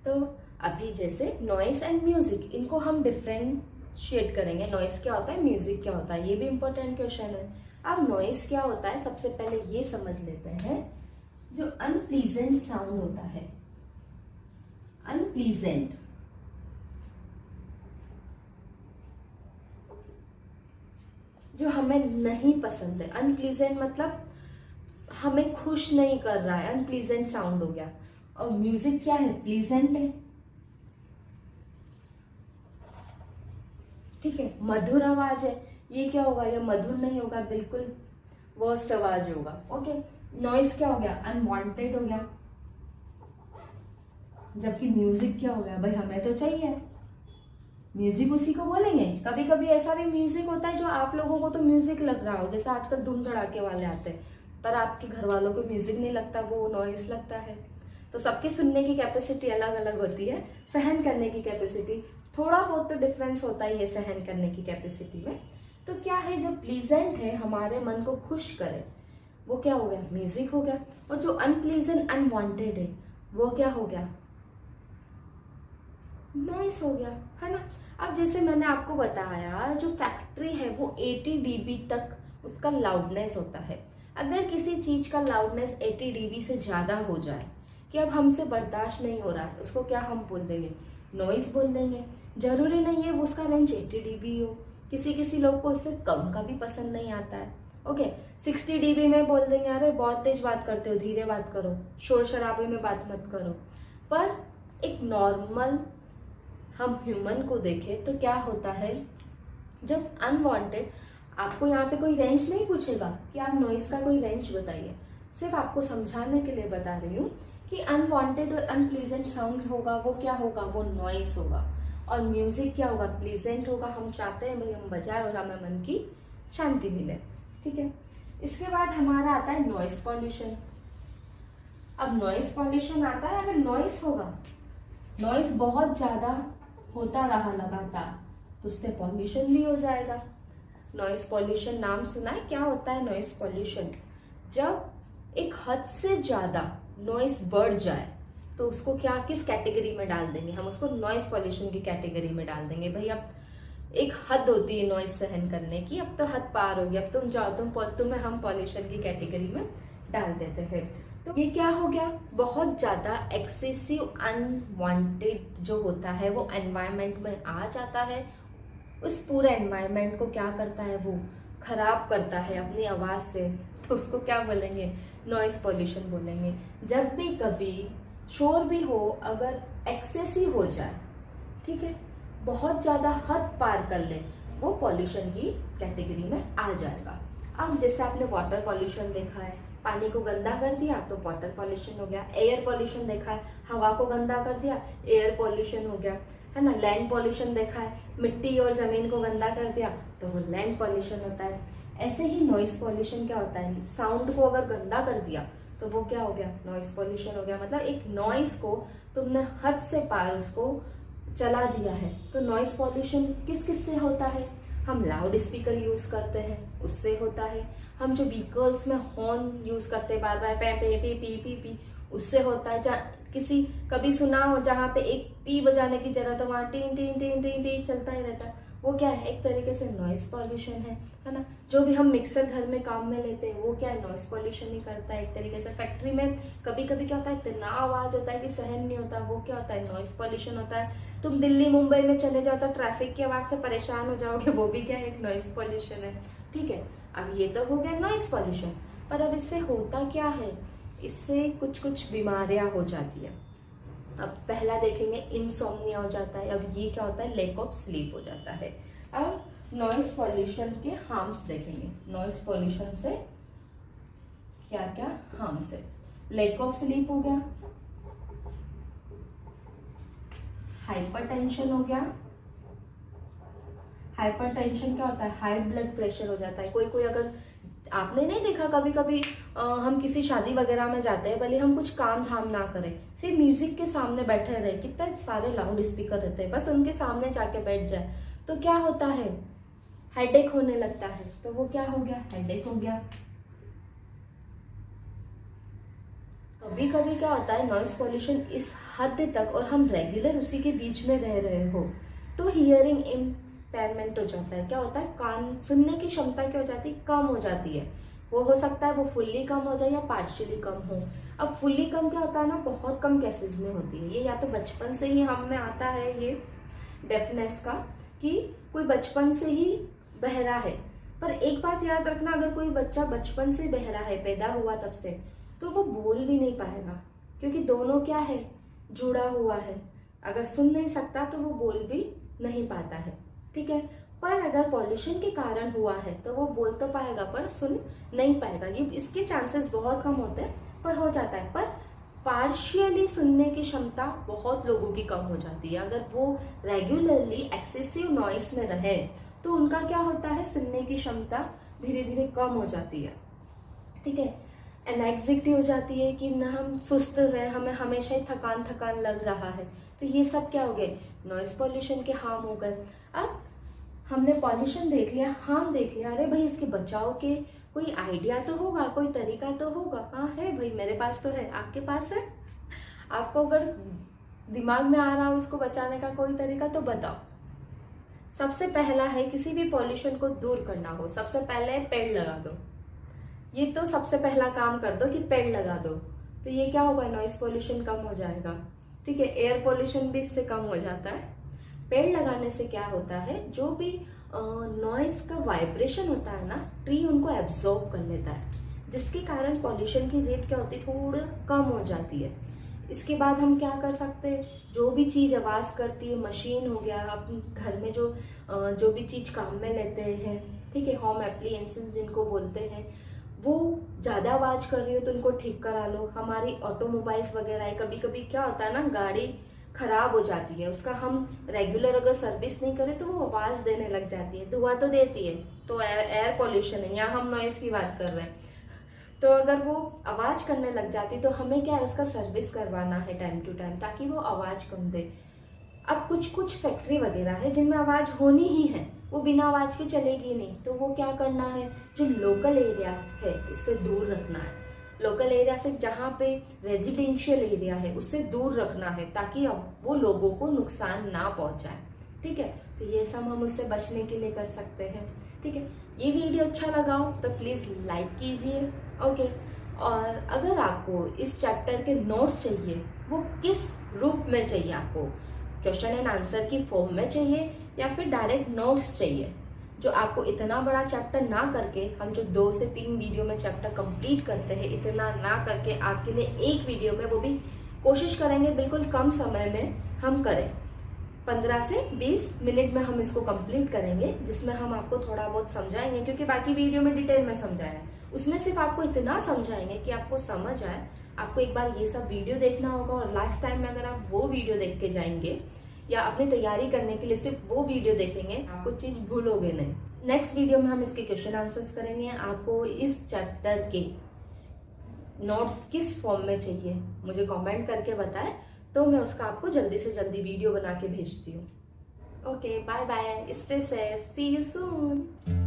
तो अभी जैसे नॉइस एंड म्यूजिक, इनको हम डिफरेंशिएट करेंगे। नॉइस क्या होता है, म्यूजिक क्या होता है, ये भी इंपॉर्टेंट क्वेश्चन है। अब नॉइस क्या होता है, सबसे पहले ये समझ लेते हैं। जो अनप्लीजेंट साउंड होता है, अनप्लीजेंट, जो हमें नहीं पसंद है, अनप्लीजेंट मतलब हमें खुश नहीं कर रहा है, अनप्लीजेंट साउंड हो गया। और म्यूजिक क्या है, प्लीजेंट है। ठीक है, मधुर आवाज है, ये क्या होगा, ये मधुर नहीं होगा, बिल्कुल वर्स्ट आवाज होगा। ओके, नॉइस क्या हो गया, अनवांटेड हो गया। जबकि म्यूजिक क्या हो गया, भाई हमें तो चाहिए, म्यूजिक उसी को बोलेंगे। कभी कभी ऐसा भी म्यूजिक होता है जो आप लोगों को तो म्यूजिक लग रहा हो, जैसे आजकल धूम धड़ाके वाले आते हैं, पर आपके घर वालों को म्यूजिक नहीं लगता, वो नॉइस लगता है। तो सबकी सुनने की कैपेसिटी अलग अलग होती है, सहन करने की कैपेसिटी थोड़ा बहुत तो डिफरेंस होता ही है सहन करने की कैपेसिटी में। तो क्या है, जो प्लीजेंट है, हमारे मन को खुश करे, वो क्या हो गया, म्यूजिक हो गया। और जो अनप्लीजेंट अनवांटेड है, वो क्या हो गया, नॉइस हो गया, है ना। अब जैसे मैंने आपको बताया, जो फैक्ट्री है वो 80 dB तक उसका लाउडनेस होता है। अगर किसी चीज का लाउडनेस 80 dB से ज्यादा हो जाए कि अब हमसे बर्दाश्त नहीं हो रहा है, उसको क्या हम बोल देंगे, नॉइस बोल देंगे। जरूरी नहीं है वो उसका रेंज 80 dB हो, किसी किसी लोग को उससे कम का भी पसंद नहीं आता है। ओके, 60 dB में बोल देंगे, अरे बहुत तेज बात करते हो, धीरे बात करो, शोर शराबे में बात मत करो। पर एक नॉर्मल हम ह्यूमन को देखें तो क्या होता है, जब अनवांटेड, आपको यहाँ पे कोई रेंज नहीं पूछेगा कि आप नॉइस का कोई रेंज बताइए, सिर्फ आपको समझाने के लिए बता रही हूँ कि अनवांटेड और अनप्लीजेंट साउंड होगा, वो क्या होगा, वो नॉइस होगा। और म्यूजिक क्या होगा, प्लीजेंट होगा, हम चाहते हैं भाई हम बजाए और हमें मन की शांति मिले। ठीक है, इसके बाद हमारा आता है नॉइस पॉल्यूशन। अब नॉइस पॉल्यूशन आता है, अगर नॉइस होगा, नॉइस बहुत ज्यादा होता रहा लगातार, तो उससे पॉल्यूशन भी हो जाएगा। नॉइस पॉल्यूशन नाम सुना है? क्या होता है नॉइस पॉल्यूशन? जब एक हद से ज्यादा नॉइस बढ़ जाए तो उसको क्या, किस कैटेगरी में डाल देंगे? हम उसको नॉइस पॉल्यूशन की कैटेगरी में डाल देंगे। भाई अब एक हद होती है नॉइस सहन करने की, अब तो हद पार हो गया, अब तुम जाओ, तुम्हें हम पॉल्यूशन की कैटेगरी में डाल देते हैं। तो ये क्या हो गया, बहुत ज्यादा एक्सेसिव अनवांटेड जो होता है वो एनवायरनमेंट में आ जाता है, उस पूरे एनवायरनमेंट को क्या करता है, वो खराब करता है अपनी आवाज से। तो उसको क्या बोलेंगे, नॉइस पॉल्यूशन बोलेंगे। जब भी कभी शोर भी हो, अगर एक्सेसिव हो जाए, ठीक है, बहुत ज्यादा हद पार कर ले, वो पॉल्यूशन की कैटेगरी में आ जाएगा। अब जैसे आपने वाटर पॉल्यूशन देखा है, पानी को गंदा कर दिया तो वाटर पॉल्यूशन हो गया। एयर पॉल्यूशन देखा है, हवा को गंदा कर दिया, एयर पॉल्यूशन हो गया, है ना। लैंड पॉल्यूशन देखा है, मिट्टी और जमीन को गंदा कर दिया तो वो लैंड पॉल्यूशन होता है। ऐसे ही नॉइस पॉल्यूशन क्या होता है, साउंड को अगर गंदा कर दिया तो वो क्या हो गया, नॉइस पॉल्यूशन हो गया। मतलब एक नॉइस को तुमने हद से पार उसको चला दिया है। तो नॉइस पॉल्यूशन किस किस से होता है, हम लाउड स्पीकर यूज करते हैं उससे होता है, हम जो व्हीकल्स में हॉर्न यूज करते हैं बार बार, पे पे पी पी पी पी, उससे होता है। किसी कभी सुना हो जहाँ पे एक पी बजाने की जरूरत है, वहां tin tin tin tin tin चलता ही रहता है, वो क्या है, एक तरीके से नॉइस पॉल्यूशन है ना। जो भी हम मिक्सर घर में काम में लेते हैं वो क्या है, नॉइस पॉल्यूशन ही करता है एक तरीके से। फैक्ट्री में कभी कभी क्या होता है, इतना आवाज होता है कि सहन नहीं होता, वो क्या होता है, नॉइस पॉल्यूशन होता है। तुम दिल्ली मुंबई में चले जाओ तो ट्रैफिक की आवाज से परेशान हो जाओगे, वो भी क्या है, एक नॉइस पॉल्यूशन है, ठीक है। अब ये तो हो गया नॉइस पॉल्यूशन, पर अब इससे होता क्या है, इससे कुछ कुछ बीमारियां हो जाती है। अब पहला देखेंगे इंसोम्निया हो जाता है। अब ये क्या होता है, लैक ऑफ स्लीप हो जाता है। अब नॉइस पॉल्यूशन के हार्म्स देखेंगे, नॉइस पॉल्यूशन से क्या क्या हार्म्स है। लैक ऑफ स्लीप हो गया, हाइपरटेंशन हो गया। हाइपरटेंशन क्या होता है, हाई ब्लड प्रेशर हो जाता है। कोई कोई, अगर आपने नहीं देखा कभी कभी हम किसी शादी वगैरह में जाते हैं, भले हम कुछ काम धाम ना करें, सिर्फ म्यूजिक के सामने बैठे रहे, कितने सारे लाउड स्पीकर रहते हैं, बस उनके सामने जाके बैठ जाए तो क्या होता है, हेडेक होने लगता है। तो वो क्या हो गया, हेडेक हो गया। कभी कभी क्या होता है, नॉइस पॉल्यूशन इस हद तक और हम रेगुलर उसी के बीच में रह रहे हो तो हियरिंग इम्पेयरमेंट हो जाता है। क्या होता है, कान सुनने की क्षमता क्या हो जाती है, कम हो जाती है। वो हो सकता है वो फुल्ली कम हो जाए या पार्शियली कम हो। अब फुल्ली कम क्या होता है ना, बहुत कम केसेस में होती है ये, या तो बचपन से ही हम में आता है ये डेफनेस का, कि कोई बचपन से ही बहरा है। पर एक बात याद रखना, अगर कोई बच्चा बचपन से बहरा है, पैदा हुआ तब से, तो वो बोल भी नहीं पाएगा, क्योंकि दोनों क्या है, जुड़ा हुआ है। अगर सुन नहीं सकता तो वो बोल भी नहीं पाता है, ठीक है। पर अगर पॉल्यूशन के कारण हुआ है तो वो बोल तो पाएगा पर सुन नहीं पाएगा। ये इसके चांसेस बहुत कम होते हैं, पर हो जाता है। पर पार्शियली सुनने की क्षमता बहुत लोगों की कम हो जाती है। अगर वो रेगुलरली एक्सेसिव नॉइस में रहे तो उनका क्या होता है, सुनने की क्षमता धीरे धीरे कम हो जाती है, ठीक है। एनएग्जाइटी हो जाती है कि न हम सुस्त हैं, हमें हमेशा ही थकान थकान लग रहा है। तो ये सब क्या हो गए, नॉइस पॉल्यूशन के हार्म हो गए। अब हमने पॉल्यूशन देख लिया, हार्म देख लिया, अरे भाई इसके बचाव के कोई आइडिया तो होगा, कोई तरीका तो होगा। हाँ है भाई, मेरे पास तो है, आपके पास है? आपको अगर दिमाग में आ रहा हो इसको बचाने का कोई तरीका तो बताओ। सबसे पहला है, किसी भी पॉल्यूशन को दूर करना हो, सबसे पहले पेड़ लगा दो। ये तो सबसे पहला काम कर दो कि पेड़ लगा दो, तो ये क्या होगा, नॉइस पॉल्यूशन कम हो जाएगा, ठीक है। एयर पॉल्यूशन भी इससे कम हो जाता है। पेड़ लगाने से क्या होता है, जो भी नॉइस का वाइब्रेशन होता है ना, ट्री उनको एब्जॉर्ब कर लेता है, जिसके कारण पॉल्यूशन की रेट क्या होती है, थोड़ा कम हो जाती है। इसके बाद हम क्या कर सकते हैं, जो भी चीज आवाज करती है, मशीन हो गया, आप घर में जो भी चीज काम में लेते हैं, ठीक है, होम एप्लीएंसेस जिनको बोलते हैं, वो ज्यादा आवाज कर रही हो तो उनको ठीक करा लो। हमारी ऑटोमोबाइल्स वगैरह है, कभी कभी क्या होता है ना, गाड़ी खराब हो जाती है, उसका हम रेगुलर अगर सर्विस नहीं करें तो वो आवाज देने लग जाती है, धुआं तो देती है, तो एयर पॉल्यूशन है, यहाँ हम नॉइस की बात कर रहे हैं। तो अगर वो आवाज करने लग जाती तो हमें क्या है, उसका सर्विस करवाना है टाइम टू टाइम, ताकि वो आवाज कम दे। अब कुछ कुछ फैक्ट्री वगैरह है जिनमें आवाज़ होनी ही है, वो बिना आवाज़ के चलेगी नहीं, तो वो क्या करना है, जो लोकल एरियाज है उससे दूर रखना है। लोकल एरिया से जहाँ पे रेजिडेंशियल एरिया है उससे दूर रखना है, ताकि अब वो लोगों को नुकसान ना पहुंचाए। ठीक है, तो ये सब हम उससे बचने के लिए कर सकते हैं। ठीक है, ये वीडियो अच्छा लगा हो तो प्लीज़ लाइक कीजिए। ओके, और अगर आपको इस चैप्टर के नोट्स चाहिए, वो किस रूप में चाहिए आपको, क्वेश्चन एंड आंसर की फॉर्म में चाहिए या फिर डायरेक्ट नोट्स चाहिए, जो आपको इतना बड़ा चैप्टर ना करके, हम जो 2 से 3 वीडियो में चैप्टर कंप्लीट करते हैं, इतना ना करके आपके लिए एक वीडियो में, वो भी कोशिश करेंगे बिल्कुल कम समय में हम करें, 15 से 20 मिनट में हम इसको कंप्लीट करेंगे, जिसमें हम आपको थोड़ा बहुत समझाएंगे, क्योंकि बाकी वीडियो में डिटेल में समझाया है, उसमें सिर्फ आपको इतना समझाएंगे कि आपको समझ आए। आपको एक बार ये सब वीडियो देखना होगा, और लास्ट टाइम में अगर आप वो वीडियो देख के जाएंगे या अपनी तैयारी करने के लिए सिर्फ वो वीडियो देखेंगे, आप कुछ चीज भूलोगे नहीं। नेक्स्ट वीडियो में हम इसके क्वेश्चन आंसर्स करेंगे। आपको इस चैप्टर के नोट्स किस फॉर्म में चाहिए मुझे कमेंट करके बताएं, तो मैं उसका आपको जल्दी से जल्दी वीडियो बना के भेजती हूँ। Okay, bye bye, stay safe, see you soon.